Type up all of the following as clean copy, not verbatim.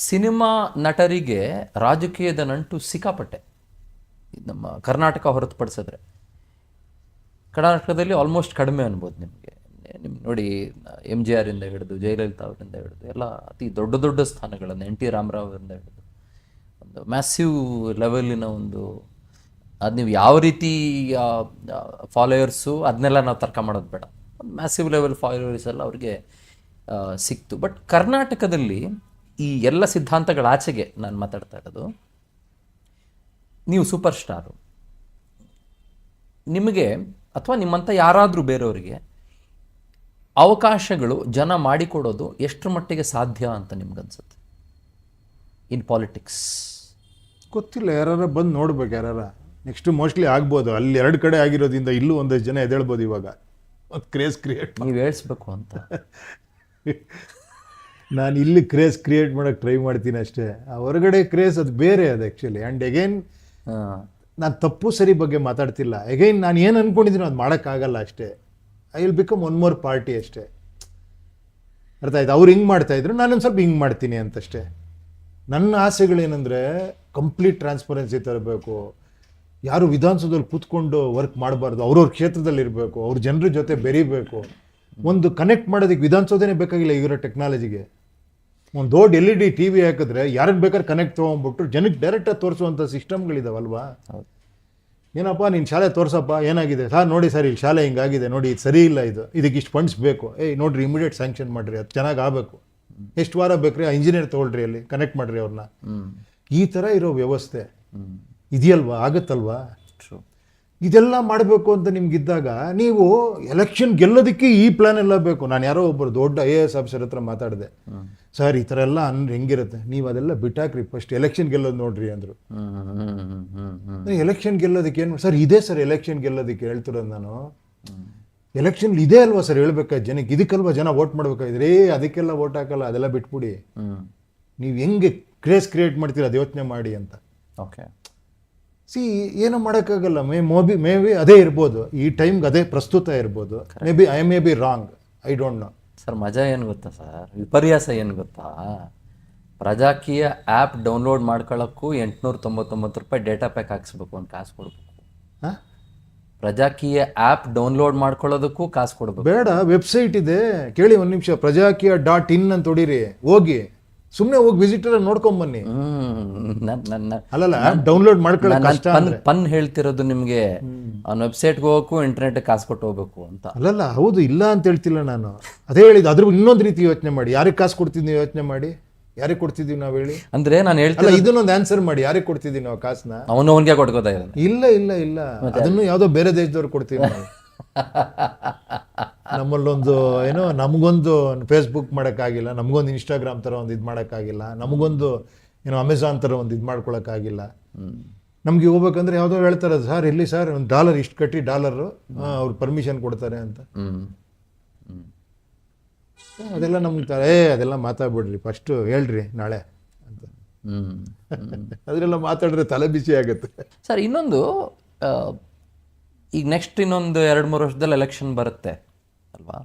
Cinema ನಟರಿಗೆ ರಾಜಕೀಯದ ನಂಟು ಸಿಕ್ಕಾಪಟ್ಟೆ. ನಮ್ಮ ಕರ್ನಾಟಕ ಹೊರತುಪಡಿಸಿದ್ರೆ ಕರ್ನಾಟಕದಲ್ಲಿ ಆಲ್ಮೋಸ್ಟ್ ಕಡಿಮೆ ಅನ್ಬೋದು ನಿಮಗೆ. ನೋಡಿ, MGR ಇಂದ ಹಿಡಿದು ಜಯಲಲಿತಾ ಅವರಿಂದ ಹಿಡಿದು ಎಲ್ಲ ಅತಿ ದೊಡ್ಡ ದೊಡ್ಡ ಸ್ಥಾನಗಳನ್ನು, NT ರಾಮರಾವ್ ಅವರಿಂದ ಹಿಡಿದು ಒಂದು ಮ್ಯಾಸಿವ್ ಲೆವೆಲಿನ ಒಂದು, ಅದು ನೀವು ಯಾವ ರೀತಿ ಫಾಲೋಯರ್ಸು ಅದನ್ನೆಲ್ಲ ನಾವು ತರ್ಕ ಮಾಡೋದು ಬೇಡ, ಒಂದು ಮ್ಯಾಸಿವ್ ಲೆವೆಲ್ ಫಾಲೋಯರ್ಸ್ ಎಲ್ಲ ಅವ್ರಿಗೆ ಸಿಕ್ತು. ಬಟ್ ಕರ್ನಾಟಕದಲ್ಲಿ ಈ ಎಲ್ಲ ಸಿದ್ಧಾಂತಗಳ ಆಚೆಗೆ ನಾನು ಮಾತಾಡ್ತಾ ಇರೋದು, ನೀವು ಸೂಪರ್ ಸ್ಟಾರು, ನಿಮಗೆ ಅಥವಾ ನಿಮ್ಮಂಥ ಯಾರಾದರೂ ಬೇರೆಯವರಿಗೆ ಅವಕಾಶಗಳು ಜನ ಮಾಡಿಕೊಡೋದು ಎಷ್ಟರ ಮಟ್ಟಿಗೆ ಸಾಧ್ಯ ಅಂತ ನಿಮ್ಗನ್ಸುತ್ತೆ ಇನ್ ಪಾಲಿಟಿಕ್ಸ್? ಗೊತ್ತಿಲ್ಲ, ಯಾರು ಬಂದು ನೋಡ್ಬೇಕು. ಯಾರು ನೆಕ್ಸ್ಟ್ ಮೋಸ್ಟ್ಲಿ ಆಗ್ಬೋದು. ಅಲ್ಲಿ ಎರಡು ಕಡೆ ಆಗಿರೋದ್ರಿಂದ ಇಲ್ಲೂ ಒಂದಷ್ಟು ಜನ ಎದ್ದೇಳ್ಬೋದು. ಇವಾಗ ಒಂದು ಕ್ರೇಜ್ ಕ್ರಿಯೇಟ್ ನೀವು ಹೇಳ್ಸ್ಬೇಕು ಅಂತ ನಾನು ಇಲ್ಲಿ ಕ್ರೇಜ್ ಕ್ರಿಯೇಟ್ ಮಾಡೋಕ್ಕೆ ಟ್ರೈ ಮಾಡ್ತೀನಿ ಅಷ್ಟೇ. ಆ ಹೊರಗಡೆ ಕ್ರೇಜ್ ಅದು ಬೇರೆ, ಅದು ಆ್ಯಕ್ಚುಲಿ. ಆ್ಯಂಡ್ ಅಗೈನ್ ನಾನು ತಪ್ಪು ಸರಿ ಬಗ್ಗೆ ಮಾತಾಡ್ತಿಲ್ಲ. ಅಗೈನ್ ನಾನು ಏನು ಅಂದ್ಕೊಂಡಿದ್ದೀನೋ ಅದು ಮಾಡೋಕ್ಕಾಗಲ್ಲ ಅಷ್ಟೇ. I will become one more party ಅಷ್ಟೇ. ಅರ್ಥ ಆಯ್ತು? ಅವ್ರು ಹಿಂಗೆ ಮಾಡ್ತಾಯಿದ್ರು, ನಾನೊಂದು ಸ್ವಲ್ಪ ಹಿಂಗೆ ಮಾಡ್ತೀನಿ ಅಂತಷ್ಟೇ. ನನ್ನ ಆಸೆಗಳೇನೆಂದರೆ ಕಂಪ್ಲೀಟ್ ಟ್ರಾನ್ಸ್ಪರೆನ್ಸಿ ತರಬೇಕು. ಯಾರು ವಿಧಾನಸೌಧದಲ್ಲಿ ಕೂತ್ಕೊಂಡು ವರ್ಕ್ ಮಾಡಬಾರ್ದು, ಅವ್ರವ್ರ ಕ್ಷೇತ್ರದಲ್ಲಿ ಇರಬೇಕು, ಅವ್ರ ಜನರ ಜೊತೆ ಬೆರೀಬೇಕು. ಒಂದು ಕನೆಕ್ಟ್ ಮಾಡೋದಕ್ಕೆ ವಿಧಾನಸೌಧನೇ ಬೇಕಾಗಿಲ್ಲ ಈಗಿರೋ ಟೆಕ್ನಾಲಜಿಗೆ. ಒಂದು ದೊಡ್ಡ LED TV ಹಾಕಿದ್ರೆ ಯಾರನ್ನು ಬೇಕಾದ್ರೆ ಕನೆಕ್ಟ್ ತೊಗೊಂಡ್ಬಿಟ್ಟು ಜನಕ್ಕೆ ಡೈರೆಕ್ಟಾಗಿ ತೋರಿಸುವಂಥ ಸಿಸ್ಟಮ್ಗಳಿದಾವಲ್ವಾ? ಏನಪ್ಪ ನೀನು ಶಾಲೆ ತೋರಿಸಪ್ಪ, ಏನಾಗಿದೆ ಸರ್, ನೋಡಿ ಸರ್ ಇಲ್ಲಿ ಶಾಲೆ ಹಿಂಗಾಗಿದೆ, ನೋಡಿ ಇದು ಸರಿ ಇಲ್ಲ, ಇದಕ್ಕೆ ಇಷ್ಟು ಫಂಡ್ಸ್ ಬೇಕು, ನೋಡಿರಿ ಇಮಿಡಿಯೇಟ್ ಸ್ಯಾಂಕ್ಷನ್ ಮಾಡಿರಿ, ಅದು ಚೆನ್ನಾಗಿ ಆಗಬೇಕು, ಎಷ್ಟು ವಾರ ಬೇಕ್ರಿ, ಆ ಇಂಜಿನಿಯರ್ ತೊಗೊಳ್ರಿ, ಅಲ್ಲಿ ಕನೆಕ್ಟ್ ಮಾಡಿರಿ ಅವ್ರನ್ನ. ಈ ಥರ ಇರೋ ವ್ಯವಸ್ಥೆ ಇದೆಯಲ್ವಾ? ಆಗುತ್ತಲ್ವಾ? ಇದೆಲ್ಲ ಮಾಡಬೇಕು ಅಂತ ನಿಮ್ಗಿದ್ದಾಗ ನೀವು ಎಲೆಕ್ಷನ್ ಗೆಲ್ಲೋದಕ್ಕೆ ಈ ಪ್ಲಾನ್ ಎಲ್ಲ ಬೇಕು. ನಾನು ಯಾರೋ ಒಬ್ಬರು ದೊಡ್ಡ IAS ಆಫೀಸರ್ ಹತ್ರ ಮಾತಾಡಿದೆ. ಸರ್ ಈ ಥರ ಎಲ್ಲ ಹೆಂಗಿರುತ್ತೆ, ನೀವು ಅದೆಲ್ಲ ಬಿಟ್ಟಾಕ್ರಿ, ಫಸ್ಟ್ ಎಲೆಕ್ಷನ್ ಗೆಲ್ಲೋದು ನೋಡ್ರಿ ಅಂದರು. ಎಲೆಕ್ಷನ್ ಗೆಲ್ಲೋದಕ್ಕೆ ಏನು ಸರ್? ಇದೇ ಸರ್ ಎಲೆಕ್ಷನ್ ಗೆಲ್ಲೋದಕ್ಕೆ ಹೇಳ್ತಿರೋದು ನಾನು. ಎಲೆಕ್ಷನ್ ಇದೇ ಅಲ್ವಾ ಸರ್ ಹೇಳ್ಬೇಕಾದ ಜನಕ್ಕೆ, ಇದಕ್ಕಲ್ವಾ ಜನ ವೋಟ್ ಮಾಡ್ಬೇಕಾದ್ರೆ. ಅದಕ್ಕೆಲ್ಲ ವೋಟ್ ಹಾಕಲ್ಲ, ಅದೆಲ್ಲ ಬಿಟ್ಬಿಡಿ. ನೀವು ಹೆಂಗೆ ಕ್ರೇಜ್ ಕ್ರಿಯೇಟ್ ಮಾಡ್ತೀರ ಅದು ಯೋಚನೆ ಮಾಡಿ ಅಂತ. ಓಕೆ, ಏನೂ ಮಾಡೋಕ್ಕಾಗಲ್ಲ. ಮೇ ಬಿ ಅದೇ ಇರ್ಬೋದು, ಈ ಟೈಮ್ಗೆ ಅದೇ ಪ್ರಸ್ತುತ ಇರ್ಬೋದು. I may be wrong, I don't know. Sir ಮಜಾ ಏನು ಗೊತ್ತಾ ಸರ್, ವಿಪರ್ಯಾಸ ಏನು ಗೊತ್ತಾ? ಪ್ರಜಾಕೀಯ ಆ್ಯಪ್ ಡೌನ್ಲೋಡ್ ಮಾಡ್ಕೊಳ್ಳೋಕ್ಕೂ 899 ರೂಪಾಯಿ ಡೇಟಾ ಪ್ಯಾಕ್ ಹಾಕ್ಸ್ಬೇಕು, ಒಂದು ಕಾಸು ಕೊಡ್ಬೇಕು. ಪ್ರಜಾಕೀಯ ಆ್ಯಪ್ ಡೌನ್ಲೋಡ್ ಮಾಡ್ಕೊಳ್ಳೋದಕ್ಕೂ ಕಾಸು ಕೊಡ್ಬೇಕು. ಬೇಡ, ವೆಬ್ಸೈಟ್ ಇದೆ, ಕೇಳಿ ಒಂದು ನಿಮಿಷ. ಪ್ರಜಾಕೀಯ.in ಅಂತ ಹೊಡೀರಿ, ಹೋಗಿ ಸುಮ್ಮನೆ ಹೋಗಿ ವಿಸಿಟರ್ ನೋಡ್ಕೊಂಬನ್ನಿ. ಅಲ್ಲಲ್ಲ, ಡೌನ್ಲೋಡ್ ಮಾಡ್ಕೊಳ್ಳೋಕೆ ಪನ್ ಹೇಳ್ತಿರೋದು ನಿಮಗೆ, ಅವ್ನ ವೆಬ್ಸೈಟ್ಗೆ ಹೋಗಕ್ಕೂ ಇಂಟರ್ನೆಟ್ ಕಾಸು ಕೊಟ್ಟು ಹೋಗ್ಬೇಕು ಅಂತ. ಅಲ್ಲಲ್ಲ, ಹೌದು, ಇಲ್ಲ ಅಂತ ಹೇಳ್ತಿಲ್ಲ ನಾನು. ಅದೇ ಹೇಳಿದ್ದು, ಅದ್ರ ಇನ್ನೊಂದು ರೀತಿ ಯೋಚನೆ ಮಾಡಿ. ಯಾರಿಗೆ ಕಾಸು ಕೊಡ್ತಿದ್ವಿ ಯೋಚನೆ ಮಾಡಿ, ಯಾರಿಗೆ ಕೊಡ್ತಿದ್ದೀವಿ ನಾವು ಹೇಳಿ. ಅಂದ್ರೆ ನಾನು ಹೇಳ್ತಿಲ್ಲ, ಇದನ್ನೊಂದು ಆನ್ಸರ್ ಮಾಡಿ. ಯಾರಿಗೆ ಕೊಡ್ತಿದ್ದೀವಿ ನಾವು ಕಾಸನ್ನ? ಅವನಿಗೆ ಕೊಡ್ಕೋತಾ ಇದ್ದಾನೆ. ಇಲ್ಲ ಇಲ್ಲ ಇಲ್ಲ, ಅದನ್ನು ಯಾವುದೋ ಬೇರೆ ದೇಶದವ್ರು ಕೊಡ್ತೀವಿ ನಾವು. ನಮ್ಮಲ್ಲೊಂದು ಏನೋ ನಮಗೊಂದು ಫೇಸ್ಬುಕ್ ಮಾಡೋಕ್ಕಾಗಿಲ್ಲ, ನಮಗೊಂದು ಇನ್ಸ್ಟಾಗ್ರಾಮ್ ಥರ ಒಂದು ಇದು ಮಾಡೋಕ್ಕಾಗಿಲ್ಲ, ನಮಗೊಂದು ಏನೋ ಅಮೆಝಾನ್ ಥರ ಒಂದು ಇದು ಮಾಡ್ಕೊಳಕ್ಕಾಗಿಲ್ಲ. ನಮ್ಗೆ ಹೋಗ್ಬೇಕಂದ್ರೆ ಯಾವುದೋ ಹೇಳ್ತಾರೆ, ಸರ್ ಇಲ್ಲಿ ಸರ್ $1 ಇಷ್ಟು ಕಟ್ಟಿ $, ಅವ್ರು ಪರ್ಮಿಷನ್ ಕೊಡ್ತಾರೆ ಅಂತ. ಅದೆಲ್ಲ ನಮ್ಗೆ ಅದೆಲ್ಲ ಮಾತಾಡ್ಬಿಡ್ರಿ, ಫಸ್ಟು ಹೇಳ್ರಿ ನಾಳೆ ಅಂತ. ಅದೆಲ್ಲ ಮಾತಾಡಿದ್ರೆ ತಲೆ ಬಿಸಿ ಆಗುತ್ತೆ ಸರ್. ಇನ್ನೊಂದು, ಈಗ ನೆಕ್ಸ್ಟ್ ಇನ್ನೊಂದು 2-3 ವರ್ಷದಲ್ಲಿ ಎಲೆಕ್ಷನ್ ಬರುತ್ತೆ ಅಲ್ವಾ?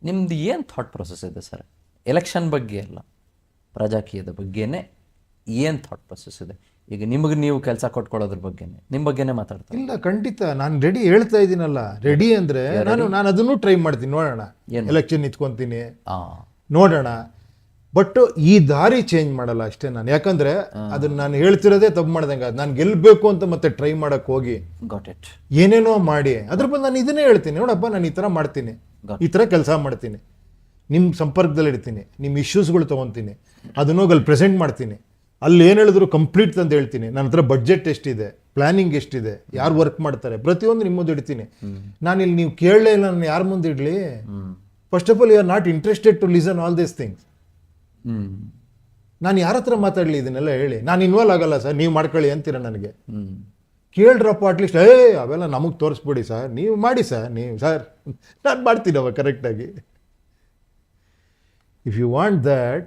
ನಿಮ್ದು ಏನು ಥಾಟ್ ಪ್ರೊಸೆಸ್ ಇದೆ ಸರ್ ಎಲೆಕ್ಷನ್ ಬಗ್ಗೆ? ಅಲ್ಲ, ಪ್ರಜಾಕೀಯದ ಬಗ್ಗೆನೇ ಏನು ಥಾಟ್ ಪ್ರೊಸೆಸ್ ಇದೆ? ಈಗ ನಿಮಗೆ ನೀವು ಕೆಲಸ ಕೊಟ್ಕೊಳ್ಳೋದ್ರ ಬಗ್ಗೆನೇ, ನಿಮ್ಮ ಬಗ್ಗೆನೇ ಮಾತಾಡ್ತೀನಿ. ಇಲ್ಲ, ಖಂಡಿತ ನಾನು ರೆಡಿ, ಹೇಳ್ತಾ ಇದ್ದೀನಲ್ಲ. ರೆಡಿ ಅಂದರೆ ನಾನು ಅದನ್ನು ಟ್ರೈ ಮಾಡ್ತೀನಿ, ನೋಡೋಣ. ಎಲೆಕ್ಷನ್ ನಿಂತ್ಕೊತೀನಿ, ನೋಡೋಣ. ಬಟ್ ಈ ದಾರಿ ಚೇಂಜ್ ಮಾಡಲ್ಲ ಅಷ್ಟೇ ನಾನು. ಯಾಕಂದ್ರೆ ಅದನ್ನ ನಾನು ಹೇಳ್ತಿರೋದೇ ತಪ್ಪು ಮಾಡ್ದಂಗೆ. ನಾನು ಗೆಲ್ಲಬೇಕು ಅಂತ ಮತ್ತೆ ಟ್ರೈ ಮಾಡಕ್ಕೆ ಹೋಗಿ ಏನೇನೋ ಮಾಡಿ ಅದ್ರ ಬಂದು ನಾನು ಇದನ್ನೇ ಹೇಳ್ತೀನಿ, ನೋಡಪ್ಪ ನಾನು ಈ ಥರ ಮಾಡ್ತೀನಿ, ಈ ಥರ ಕೆಲಸ ಮಾಡ್ತೀನಿ, ನಿಮ್ಮ ಸಂಪರ್ಕದಲ್ಲಿ ಇಡ್ತೀನಿ, ನಿಮ್ಮ ಇಶ್ಯೂಸ್ಗಳು ತೊಗೊತೀನಿ, ಅದನ್ನ ಹೋಗಿ ಅಲ್ಲಿ ಪ್ರೆಸೆಂಟ್ ಮಾಡ್ತೀನಿ. ಅಲ್ಲಿ ಏನು ಹೇಳಿದ್ರು ಕಂಪ್ಲೀಟ್ ಅಂತ ಹೇಳ್ತೀನಿ. ನನ್ನ ಹತ್ರ ಬಡ್ಜೆಟ್ ಎಷ್ಟಿದೆ, ಪ್ಲಾನಿಂಗ್ ಎಷ್ಟಿದೆ, ಯಾರು ವರ್ಕ್ ಮಾಡ್ತಾರೆ, ಪ್ರತಿಯೊಂದು ನಿಮ್ಮ ಮುಂದೆ ಇಡ್ತೀನಿ. ನಾನಿಲ್ಲಿ ನೀವು ಕೇಳಲೇ ಇಲ್ಲ, ನಾನು ಯಾರ ಮುಂದೆ ಇಡಲಿ? First of all you are not interested to listen all these things. ನಾನು ಯಾರ ಹತ್ರ ಮಾತಾಡಲಿ ಇದನ್ನೆಲ್ಲ ಹೇಳಿ? ನಾನು ಇನ್ವಾಲ್ವ್ ಆಗಲ್ಲ ಸರ್, ನೀವು ಮಾಡ್ಕೊಳ್ಳಿ ಅಂತೀರ ನನಗೆ. ಕೇಳ್ರಪ್ಪ ಅಟ್ಲೀಸ್ಟ್. ಅವೆಲ್ಲ ನಮಗೆ ತೋರಿಸ್ಬಿಡಿ ಸರ್, ನೀವು ಮಾಡಿ ಸರ್, ನೀವು ಸರ್ ನಾನು ಮಾಡ್ತೀನವ ಕರೆಕ್ಟಾಗಿ. If you want that,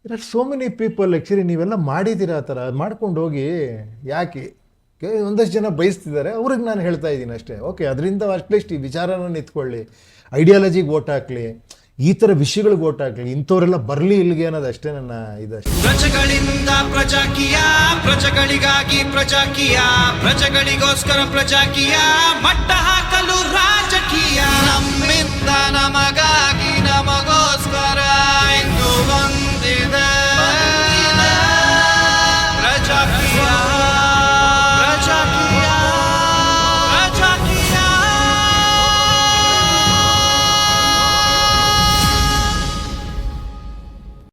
there are so many people. Actually ನೀವೆಲ್ಲ ಮಾಡಿದ್ದೀರ ಆ ಥರ, ಮಾಡ್ಕೊಂಡು ಹೋಗಿ. ಯಾಕೆ ಒಂದಷ್ಟು ಜನ ಬಯಸ್ತಿದ್ದಾರೆ, ಅವ್ರಿಗೆ ನಾನು ಹೇಳ್ತಾ ಇದ್ದೀನಿ ಅಷ್ಟೇ. ಓಕೆ, ಅದರಿಂದ ಅಟ್ಲೀಸ್ಟ್ ಈ ವಿಚಾರನ ನಿಂತ್ಕೊಳ್ಳಿ, ಐಡಿಯಾಲಜಿಗೆ ವೋಟ್ ಹಾಕಲಿ. ಈ ಥರ ವಿಷಯಗಳಿಗೆ ಓಟ್ ಹಾಕಲಿ, ಇಂಥವರೆಲ್ಲ ಬರಲಿ ಇಲ್ಲಿಗೆ ಅನ್ನೋದು ಅಷ್ಟೇ ನನ್ನ ಇದಷ್ಟೇ. ಪ್ರಜೆಗಳಿಂದ ಪ್ರಜಾಕೀಯ, ಪ್ರಜೆಗಳಿಗಾಗಿ ಪ್ರಜಾಕೀಯ, ಪ್ರಜೆಗಳಿಗೋಸ್ಕರ ಪ್ರಜಾಕೀಯ, ಮಟ್ಟ ಹಾಕಲು ರಾಜಕೀಯ. ನಮ್ಮಿಂದ ನಮಗ